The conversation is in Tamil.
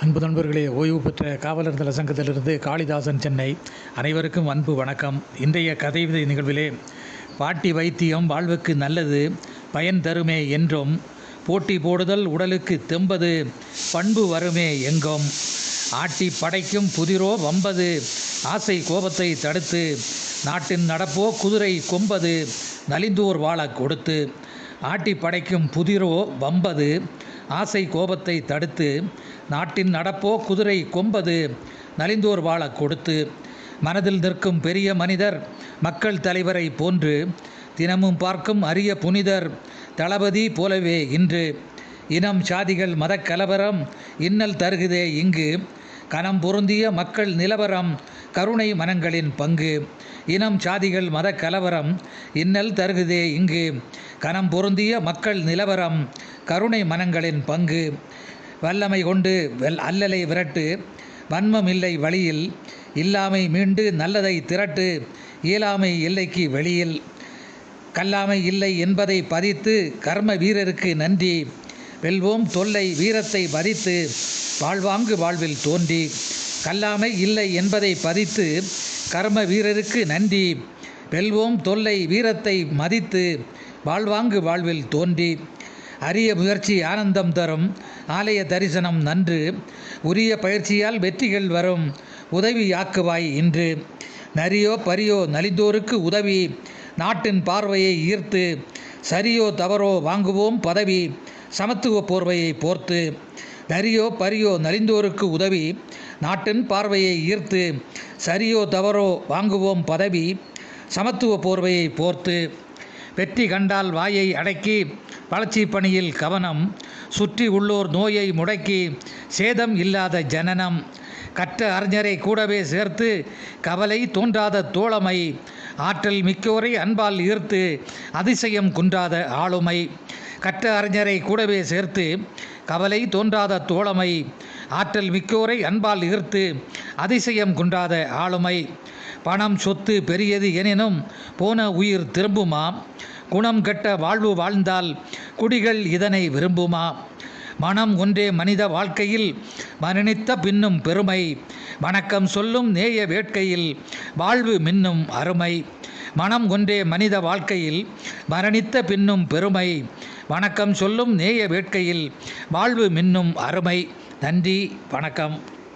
அன்பு நண்பர்களே, ஓய்வு பெற்ற காவலர் தல சங்கத்திலிருந்து காளிதாசன், சென்னை. அனைவருக்கும் அன்பு வணக்கம். இன்றைய கதை நிகழ்விலே, பாட்டி வைத்தியம் வாழ்வுக்கு நல்லது, பயன் தருமே என்றும், போட்டி போடுதல் உடலுக்கு தெம்பது, பண்பு வருமே எங்கும், ஆட்டி படைக்கும் புதிரோ வம்பது, ஆசை கோபத்தை தடுத்து, நாட்டின் நடப்போ குதிரை கொம்பது, நலிந்தோர் வாழ கொடுத்து. ஆட்டி படைக்கும் புதிரோ வம்பது, ஆசை கோபத்தை தடுத்து, நாட்டின் நடப்போ குதிரை கொம்பது, நலிந்தோர் வாழ கொடுத்து. மனதில் நிற்கும் பெரிய மனிதர் மக்கள் தலைவரை போன்று, தினமும் பார்க்கும் அரிய புனிதர் தளபதி போலவே இன்று. இனம் சாதிகள் மதக்கலவரம் இன்னல் தருகுதே இங்கு, கனம் பொருந்திய மக்கள் நிலவரம் கருணை மனங்களின் பங்கு. இனம் சாதிகள் மதக்கலவரம் இன்னல் தருகுதே இங்கு, கனம் பொருந்திய மக்கள் நிலவரம் கருணை மனங்களின் பங்கு. வல்லமை கொண்டு அல்லலை விரட்டு, வன்மம் இல்லை வழியில், இல்லாமை மீண்டு நல்லதை திரட்டு, இயலாமை எல்லைக்கு வெளியில். கல்லாமை இல்லை என்பதை பதித்து, கர்ம வீரருக்கு நன்றி, வெல்வோம் தொல்லை வீரத்தை பதித்து, வாழ்வாங்கு வாழ்வில் தோன்றி. கல்லாமை இல்லை என்பதை பதித்து, கர்ம வீரருக்கு நன்றி, வெல்வோம் தொல்லை வீரத்தை மதித்து, வாழ்வாங்கு வாழ்வில் தோன்றி. அரிய முயற்சி ஆனந்தம் தரும், ஆலய தரிசனம் நன்று, உரிய பயிற்சியால் வெற்றிகள் வரும், உதவியாக்குவாய் இன்று. நரியோ பரியோ நலிந்தோருக்கு உதவி, நாட்டின் பார்வையை ஈர்த்து, சரியோ தவறோ வாங்குவோம் பதவி, சமத்துவ போர்வையை போர்த்து. நரியோ பரியோ நலிந்தோருக்கு உதவி, நாட்டின் பார்வையை ஈர்த்து, சரியோ தவறோ வாங்குவோம் பதவி, சமத்துவ போர்வையை போர்த்து. வெற்றி கண்டால் வாயை அடக்கி, வளர்ச்சி பணியில் கவனம், சுற்றி உள்ளோர் நோயை முடக்கி, சேதம் இல்லாத ஜனனம். கற்ற அறிஞரை கூடவே சேர்த்து, கவலை தோன்றாத தோழமை, ஆற்றல் மிக்கோரை அன்பால் ஈர்த்து, அதிசயம் குன்றாத ஆளுமை. கற்ற அறிஞரை கூடவே சேர்த்து, கவலை தோன்றாத தோழமை, ஆற்றல் மிக்கோரை அன்பால் ஈர்த்து, அதிசயம் குன்றாத ஆளுமை. பணம் சொத்து பெரியது எனினும் போன உயிர் திரும்புமா, குணம் கெட்ட வாழ்வு வாழ்ந்தால் குடிகள் இதனை விரும்புமா. மனம் ஒன்றே மனித வாழ்க்கையில் மரணித்த பின்னும் பெருமை, வணக்கம் சொல்லும் நேய வேட்கையில் வாழ்வு மின்னும் அருமை. மனம் ஒன்றே மனித வாழ்க்கையில் மரணித்த பின்னும் பெருமை, வணக்கம் சொல்லும் நேய வேட்கையில் வாழ்வு மின்னும் அருமை. நன்றி, வணக்கம்.